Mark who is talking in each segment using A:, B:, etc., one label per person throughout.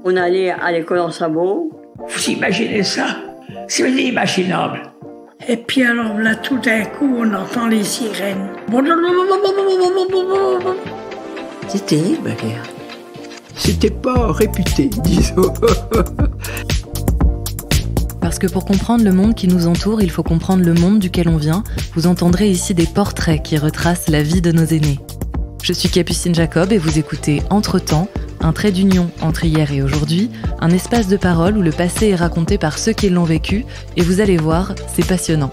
A: On allait à l'école en sabot.
B: Vous imaginez ça? C'est inimaginable.
C: Et puis alors là, tout d'un coup, on entend les sirènes.
D: C'est terrible, Léa.
E: C'était pas réputé, disons.
F: Parce que pour comprendre le monde qui nous entoure, il faut comprendre le monde duquel on vient. Vous entendrez ici des portraits qui retracent la vie de nos aînés. Je suis Capucine Jacob et vous écoutez Entre-temps, un trait d'union entre hier et aujourd'hui, un espace de parole où le passé est raconté par ceux qui l'ont vécu, et vous allez voir, c'est passionnant.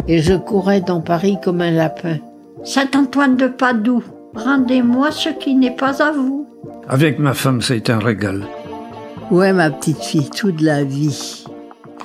D: Et je courais dans Paris comme un lapin.
G: Saint-Antoine de Padoue, rendez-moi ce qui n'est pas à vous.
E: Avec ma femme, ça a été un régal.
D: Ouais, ma petite fille, toute la vie.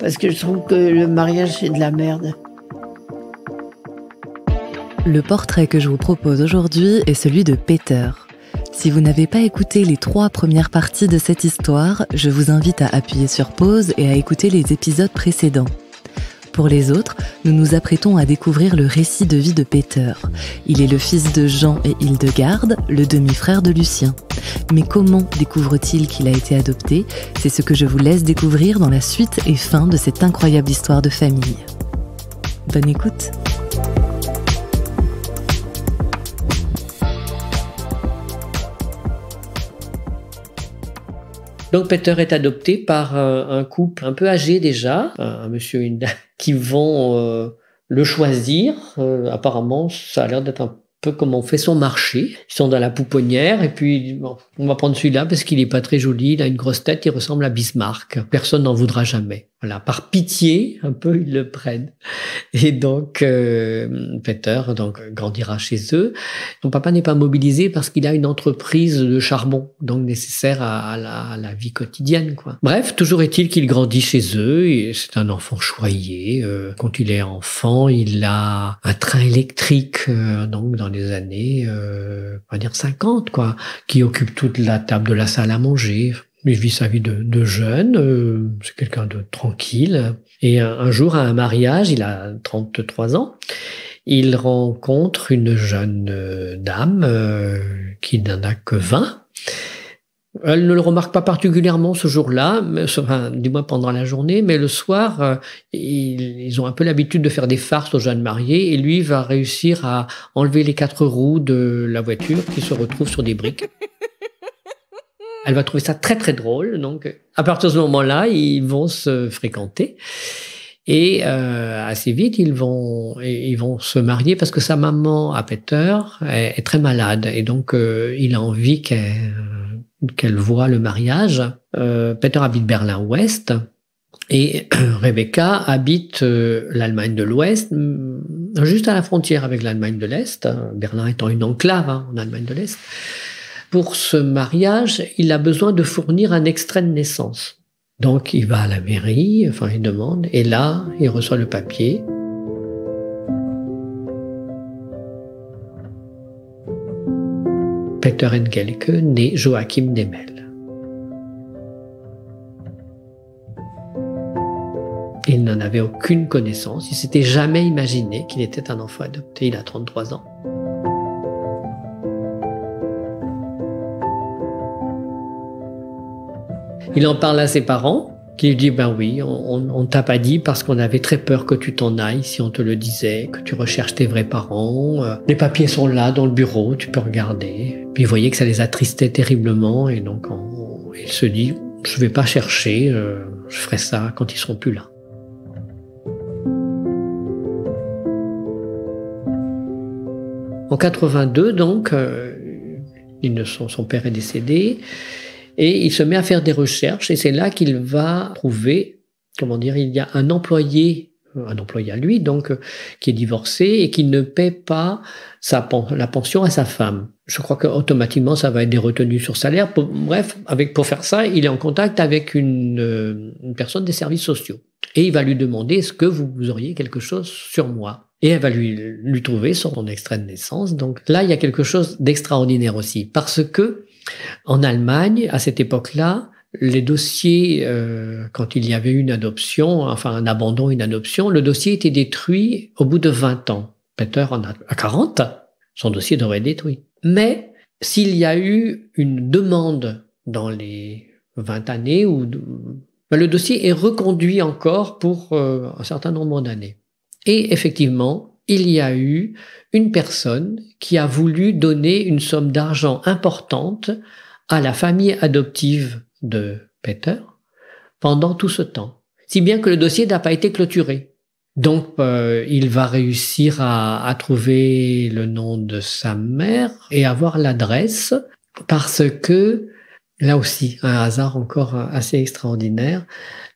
D: Parce que je trouve que le mariage, c'est de la merde.
F: Le portrait que je vous propose aujourd'hui est celui de Peter. Si vous n'avez pas écouté les 3 premières parties de cette histoire, je vous invite à appuyer sur pause et à écouter les épisodes précédents. Pour les autres, nous nous apprêtons à découvrir le récit de vie de Peter. Il est le fils de Jean et Hildegarde, le demi-frère de Lucien. Mais comment découvre-t-il qu'il a été adopté? C'est ce que je vous laisse découvrir dans la suite et fin de cette incroyable histoire de famille. Bonne écoute!
H: Donc Peter est adopté par un couple un peu âgé déjà, un monsieur et une dame, qui vont le choisir. Apparemment, ça a l'air d'être un peu comme on fait son marché. Ils sont dans la pouponnière et puis bon, on va prendre celui-là parce qu'il est pas très joli, il a une grosse tête, il ressemble à Bismarck. Personne n'en voudra jamais. Voilà, par pitié, un peu ils le prennent. Et donc Peter grandira chez eux. Son papa n'est pas mobilisé parce qu'il a une entreprise de charbon, donc nécessaire à la vie quotidienne, quoi. Bref, toujours est-il qu'il grandit chez eux. Et c'est un enfant choyé. Quand il est enfant, il a un train électrique, donc dans les années, on va dire 50, quoi, qui occupe toute la table de la salle à manger. Il vit sa vie de jeune, c'est quelqu'un de tranquille. Et un jour, à un mariage, il a 33 ans, il rencontre une jeune dame qui n'en a que 20. Elle ne le remarque pas particulièrement ce jour-là, enfin, du moins pendant la journée, mais le soir, ils ont un peu l'habitude de faire des farces aux jeunes mariés, et lui va réussir à enlever les 4 roues de la voiture qui se retrouve sur des briques. Elle va trouver ça très très drôle, donc à partir de ce moment-là, ils vont se fréquenter et assez vite ils vont se marier parce que sa maman, à Peter, est très malade et donc il a envie qu'elle voie le mariage. Peter habite Berlin-Ouest et Rebecca habite l'Allemagne de l'Ouest, juste à la frontière avec l'Allemagne de l'Est, Berlin étant une enclave en Allemagne de l'Est. Pour ce mariage, il a besoin de fournir un extrait de naissance. Donc, il va à la mairie, enfin, il demande, et là, il reçoit le papier. Peter Engelke, né Joachim Demel. Il n'en avait aucune connaissance, il s'était jamais imaginé qu'il était un enfant adopté, il a 33 ans. Il en parle à ses parents, qui lui disent « Ben oui, on t'a pas dit parce qu'on avait très peur que tu t'en ailles si on te le disait, que tu recherches tes vrais parents. Les papiers sont là dans le bureau, tu peux regarder. » Puis il voyait que ça les attristait terriblement et donc il se dit « Je vais pas chercher, je ferai ça quand ils seront plus là. » En 82, donc, son père est décédé. Et il se met à faire des recherches et c'est là qu'il va trouver, il y a un employé à lui, donc, qui est divorcé et qui ne paie pas la pension à sa femme. Je crois qu'automatiquement, ça va être des retenues sur salaire. Bref, pour faire ça, il est en contact avec une personne des services sociaux. Et il va lui demander, est-ce que vous auriez quelque chose sur moi? Et elle va lui trouver son extrait de naissance. Donc là, il y a quelque chose d'extraordinaire aussi. Parce que, en Allemagne, à cette époque-là, les dossiers, quand il y avait une adoption, enfin un abandon, une adoption, le dossier était détruit au bout de 20 ans. Peter en a 40, son dossier devrait être détruit. Mais s'il y a eu une demande dans les 20 années, le dossier est reconduit encore pour un certain nombre d'années. Et effectivement, il y a eu une personne qui a voulu donner une somme d'argent importante à la famille adoptive de Peter pendant tout ce temps. Si bien que le dossier n'a pas été clôturé. Donc, il va réussir à trouver le nom de sa mère et avoir l'adresse parce que, là aussi, un hasard encore assez extraordinaire,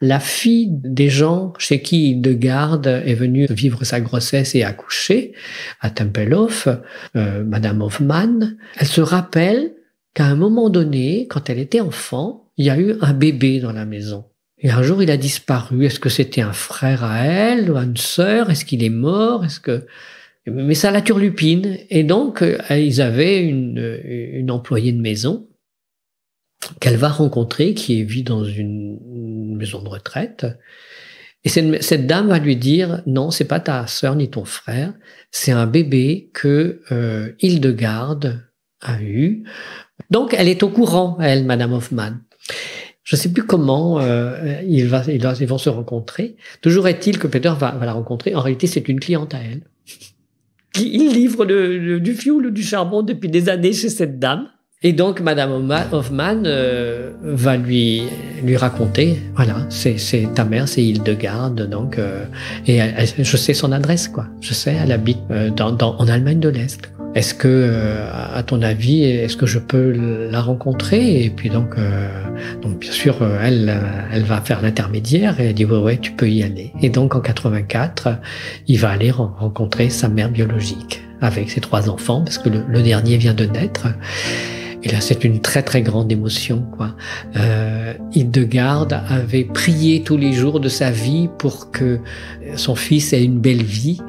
H: la fille des gens chez qui Hildegarde est venue vivre sa grossesse et accoucher, à Tempelhof, Madame Hoffmann, elle se rappelle qu'à un moment donné, quand elle était enfant, il y a eu un bébé dans la maison. Et un jour, il a disparu. Est-ce que c'était un frère à elle ou une sœur? Est-ce qu'il est mort? Mais ça la turlupine. Et donc, ils avaient une employée de maison qu'elle va rencontrer, qui vit dans une maison de retraite. Et cette dame va lui dire, non, c'est pas ta sœur ni ton frère, c'est un bébé que Hildegarde a eu. Donc, elle est au courant, elle, Madame Hoffmann. Je ne sais plus comment ils vont se rencontrer. Toujours est-il que Peter va la rencontrer. En réalité, c'est une cliente à elle. Il livre du fioul ou du charbon depuis des années chez cette dame. Et donc, Madame Hoffmann va lui raconter, voilà, c'est ta mère, c'est Hildegarde, donc, et je sais son adresse, quoi. Je sais, elle habite en Allemagne de l'Est. Est-ce que, à ton avis, est-ce que je peux la rencontrer? Et puis donc bien sûr, elle va faire l'intermédiaire et elle dit ouais, tu peux y aller. Et donc en 84, il va aller rencontrer sa mère biologique avec ses 3 enfants, parce que le dernier vient de naître. Et là, c'est une très très grande émotion, quoi. Hildegarde avait prié tous les jours de sa vie pour que son fils ait une belle vie.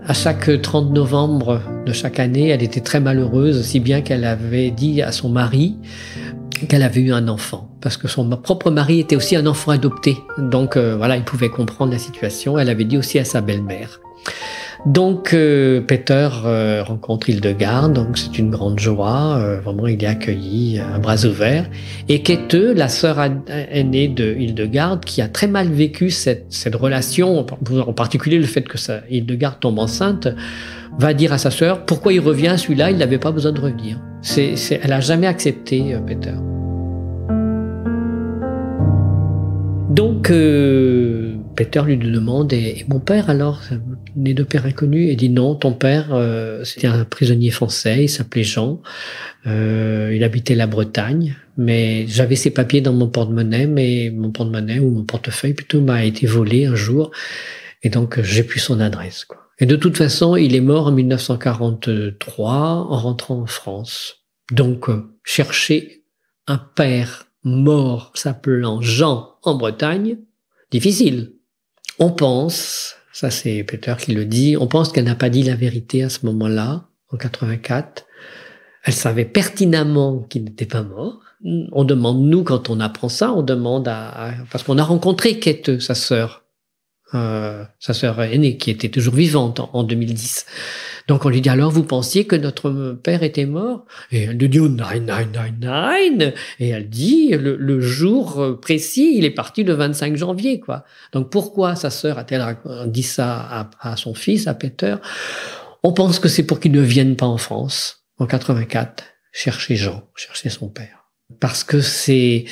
H: À chaque 30 novembre de chaque année, elle était très malheureuse, si bien qu'elle avait dit à son mari qu'elle avait eu un enfant, parce que son propre mari était aussi un enfant adopté. Donc voilà, il pouvait comprendre la situation. Elle avait dit aussi à sa belle-mère. Donc Peter rencontre Hildegarde, donc c'est une grande joie, vraiment il est accueilli à bras ouverts. Et Käthe, la sœur aînée de Hildegarde, qui a très mal vécu cette relation, en particulier le fait que Hildegarde tombe enceinte, va dire à sa sœur pourquoi il revient celui-là, il n'avait pas besoin de revenir. Elle n'a jamais accepté Peter. Donc Peter lui demande, et mon père alors, né de père inconnu, et dit non, ton père c'était un prisonnier français, il s'appelait Jean, il habitait la Bretagne, mais j'avais ses papiers dans mon porte-monnaie, mais mon porte-monnaie ou mon portefeuille plutôt m'a été volé un jour, et donc j'ai plus son adresse, quoi. Et de toute façon, il est mort en 1943 en rentrant en France. Donc chercher un père mort s'appelant Jean en Bretagne, difficile. On pense, ça c'est Peter qui le dit, on pense qu'elle n'a pas dit la vérité à ce moment-là, en 84. Elle savait pertinemment qu'il n'était pas mort. On demande, nous, quand on apprend ça, on demande parce qu'on a rencontré Käthe, sa sœur aînée, qui était toujours vivante en 2010. Donc on lui dit, alors vous pensiez que notre père était mort? Et elle lui dit, oh, nein. Et elle dit, le jour précis, il est parti le 25 janvier, quoi. Donc pourquoi sa sœur a-t-elle dit ça à son fils, à Peter? On pense que c'est pour qu'il ne vienne pas en France, en 84, chercher Jean, chercher son père. Parce que c'est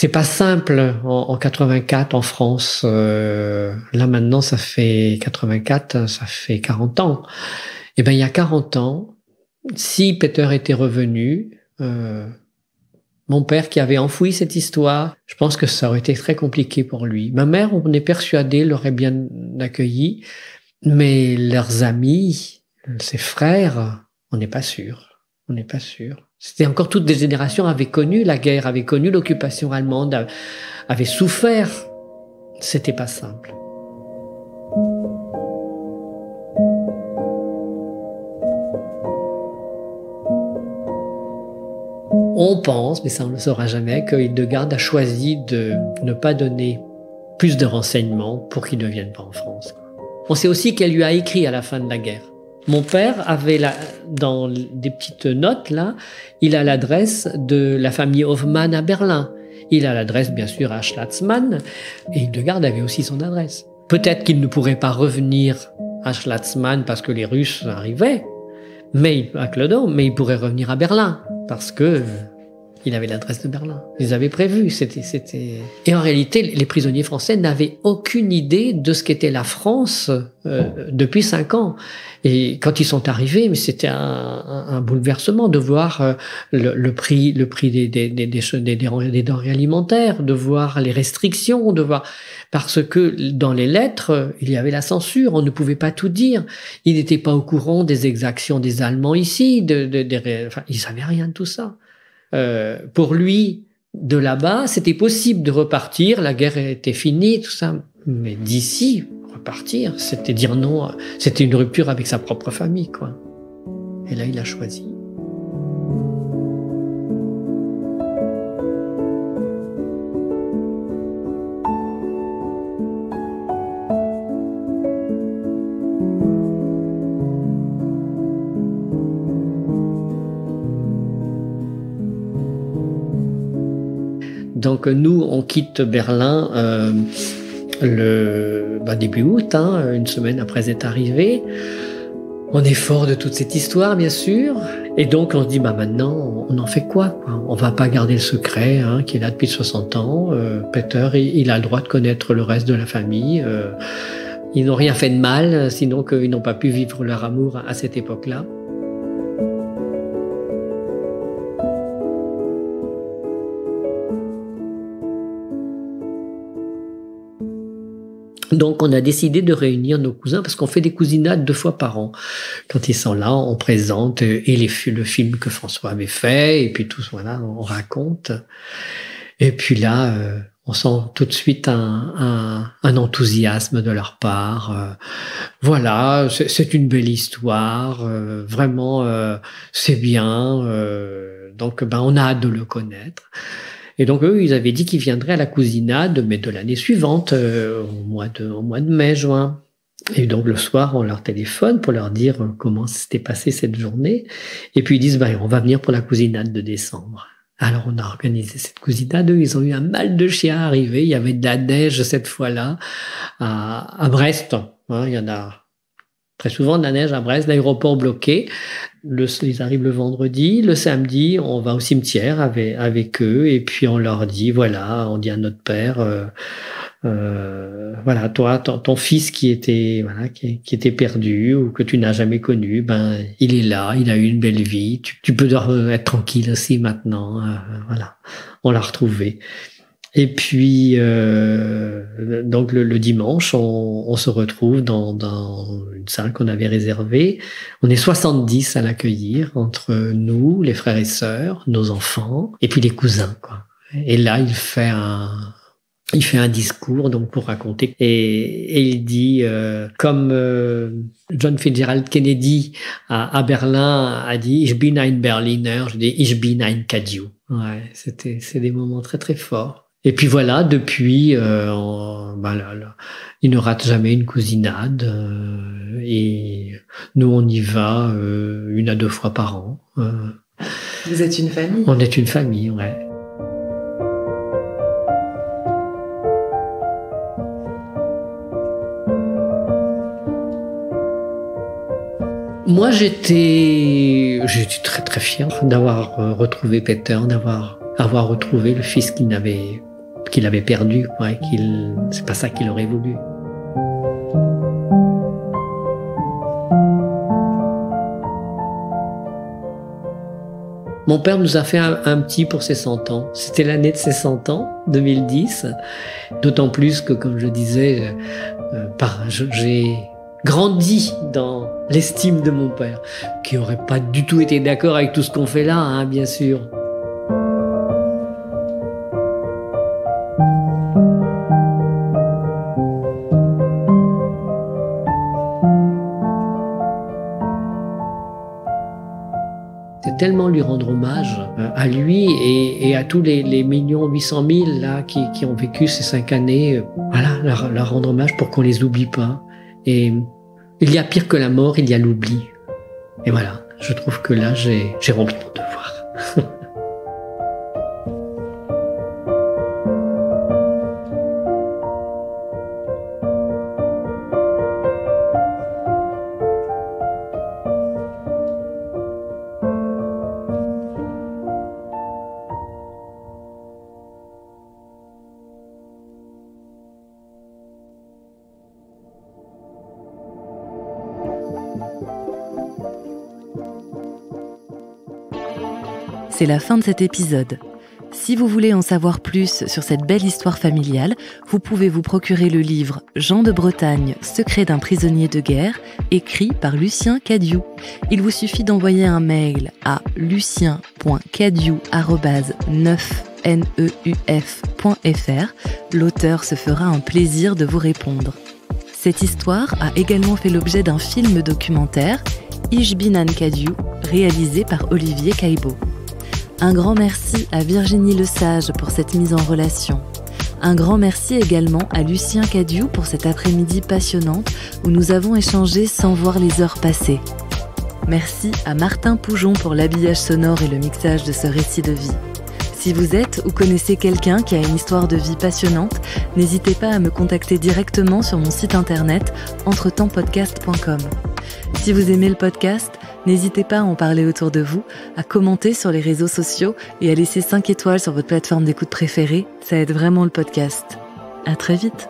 H: pas simple en 84 en France. Là maintenant, ça fait 84, ça fait 40 ans. Et ben il y a 40 ans, si Peter était revenu, mon père qui avait enfoui cette histoire, je pense que ça aurait été très compliqué pour lui. Ma mère, on est persuadé, l'aurait bien accueilli, mais leurs amis, ses frères, on n'est pas sûr. On n'est pas sûr. C'était encore toutes des générations avaient connu la guerre, avaient connu l'occupation allemande, avaient souffert. C'était pas simple. On pense, mais ça on ne le saura jamais, que Hildegarde a choisi de ne pas donner plus de renseignements pour qu'il ne vienne pas en France. On sait aussi qu'elle lui a écrit à la fin de la guerre. Mon père avait dans des petites notes, là, il a l'adresse de la famille Hoffmann à Berlin. Il a l'adresse, bien sûr, à Schlatzmann. Et Hildegarde avait aussi son adresse. Peut-être qu'il ne pourrait pas revenir à Schlatzmann parce que les Russes arrivaient, à Clodon, mais il pourrait revenir à Berlin parce que il avait l'adresse de Berlin. Ils avaient prévu. Et en réalité, les prisonniers français n'avaient aucune idée de ce qu'était la France depuis 5 ans. Et quand ils sont arrivés, mais c'était un bouleversement de voir le prix des denrées alimentaires, de voir les restrictions, parce que dans les lettres, il y avait la censure, on ne pouvait pas tout dire. Ils n'étaient pas au courant des exactions des Allemands ici, ils savaient rien de tout ça. Pour lui, de là-bas, c'était possible de repartir, la guerre était finie, tout ça. Mais d'ici, repartir, c'était dire non, c'était une rupture avec sa propre famille, quoi. Et là, il a choisi. Donc nous, on quitte Berlin début août, une semaine après être arrivé. On est fort de toute cette histoire, bien sûr. Et donc on se dit, maintenant, on en fait quoi? On va pas garder le secret qui est là depuis 60 ans. Peter, il a le droit de connaître le reste de la famille. Ils n'ont rien fait de mal, sinon qu'ils n'ont pas pu vivre leur amour à cette époque-là. Donc, on a décidé de réunir nos cousins parce qu'on fait des cousinades 2 fois par an. Quand ils sont là, on présente le film que François avait fait, et puis tous, voilà, on raconte. Et puis là, on sent tout de suite un enthousiasme de leur part. Voilà, c'est une belle histoire, vraiment, c'est bien. Donc, on a hâte de le connaître. Et donc, eux, ils avaient dit qu'ils viendraient à la cousinade, mais de l'année suivante, au mois de mai, juin. Et donc, le soir, on leur téléphone pour leur dire comment s'était passée cette journée. Et puis, ils disent, on va venir pour la cousinade de décembre. Alors, on a organisé cette cousinade. Eux, ils ont eu un mal de chien à arriver. Il y avait de la neige cette fois-là à Brest. Il y en a très souvent de la neige à Brest, l'aéroport bloqué. Ils arrivent le vendredi, le samedi, on va au cimetière avec eux, et puis on leur dit, voilà, on dit à notre père, voilà, toi, ton fils qui était perdu ou que tu n'as jamais connu, il est là, il a eu une belle vie, tu peux être tranquille aussi maintenant, voilà, on l'a retrouvé. Et puis, donc le dimanche, on se retrouve dans une salle qu'on avait réservée. On est 70 à l'accueillir, entre nous, les frères et sœurs, nos enfants, et puis les cousins, quoi. Et là, il fait un discours donc pour raconter, et il dit comme John Fitzgerald Kennedy à Berlin a dit, Ich bin ein Berliner, je dis Ich bin ein Kadiou. Ouais, c'est des moments très très forts. Et puis voilà, depuis, il ne rate jamais une cousinade, et nous on y va 1 à 2 fois par an.
F: Vous êtes une famille?
H: On est une famille, ouais. Moi, j'étais très très fier d'avoir retrouvé Peter, d'avoir retrouvé le fils qu'il avait perdu, quoi, c'est pas ça qu'il aurait voulu. Mon père nous a fait un petit pour ses 100 ans. C'était l'année de ses 100 ans, 2010. D'autant plus que, comme je disais, j'ai grandi dans l'estime de mon père, qui aurait pas du tout été d'accord avec tout ce qu'on fait là, bien sûr. Tellement lui rendre hommage à lui et à tous les 1 800 000 là qui ont vécu ces 5 années, voilà, leur rendre hommage pour qu'on les oublie pas. Et Il y a pire que la mort, il y a l'oubli. Et voilà, je trouve que là, j'ai rempli mon devoir.
F: C'est la fin de cet épisode. Si vous voulez en savoir plus sur cette belle histoire familiale, vous pouvez vous procurer le livre Jean de Bretagne, Secret d'un prisonnier de guerre, écrit par Lucien Cadiou. Il vous suffit d'envoyer un mail à lucien.cadiou@9neuf.fr. L'auteur se fera un plaisir de vous répondre. Cette histoire a également fait l'objet d'un film documentaire, Ich bin ein Cadiou, réalisé par Olivier Caillebout. Un grand merci à Virginie Lesage pour cette mise en relation. Un grand merci également à Lucien Cadiou pour cet après-midi passionnante où nous avons échangé sans voir les heures passer. Merci à Martin Poujon pour l'habillage sonore et le mixage de ce récit de vie. Si vous êtes ou connaissez quelqu'un qui a une histoire de vie passionnante, n'hésitez pas à me contacter directement sur mon site internet entretempodcast.com. Si vous aimez le podcast, n'hésitez pas à en parler autour de vous, à commenter sur les réseaux sociaux et à laisser 5 étoiles sur votre plateforme d'écoute préférée, ça aide vraiment le podcast. À très vite.